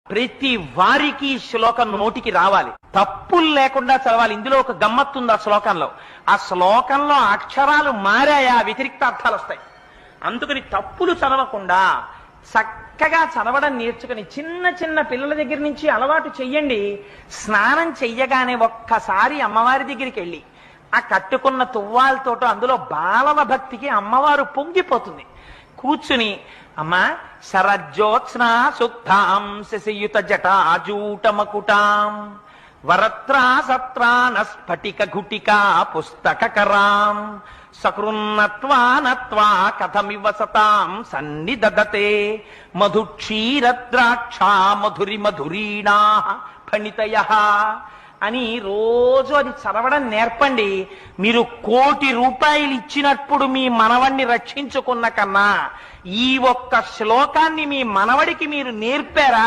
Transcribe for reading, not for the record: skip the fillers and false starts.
ప్రతి వారికి శ్లోకం నోటికి రావాలి, తప్పులు లేకుండా చదవాలి. ఇందులో ఒక గమ్మత్తుంది ఆ శ్లోకంలో. ఆ శ్లోకంలో అక్షరాలు మారాయా వ్యతిరిక్త అర్థాలు వస్తాయి. అందుకని తప్పులు చదవకుండా చక్కగా చదవడం నేర్చుకుని చిన్న చిన్న పిల్లల దగ్గర నుంచి అలవాటు చెయ్యండి. స్నానం చెయ్యగానే ఒక్కసారి అమ్మవారి దగ్గరికి వెళ్ళి ఆ కట్టుకున్న తువ్వాలతోటో అందులో బాలవ భక్తికి అమ్మవారు పొంగిపోతుంది. కూర్చుని అమ్మా శరజ్యోత్స్నా సుక్తాం శశియుత జటాజూటమకుటాం వరత్రా సత్రాన స్ఫటిక ఘుటికా పుస్తకరాం సకృన్నత్వా నత్వా కథమివ సతాం సన్నిదదతే మధుక్షీరద్రాక్షా మధురి మధురీణా ఫణితయః అని రోజు అది చదవడం నేర్పండి. మీరు 1,00,00,000 రూపాయలు ఇచ్చినప్పుడు మీ మనవణ్ణి రక్షించుకున్న కన్నా ఈ ఒక్క శ్లోకాన్ని మీ మనవడికి మీరు నేర్పారా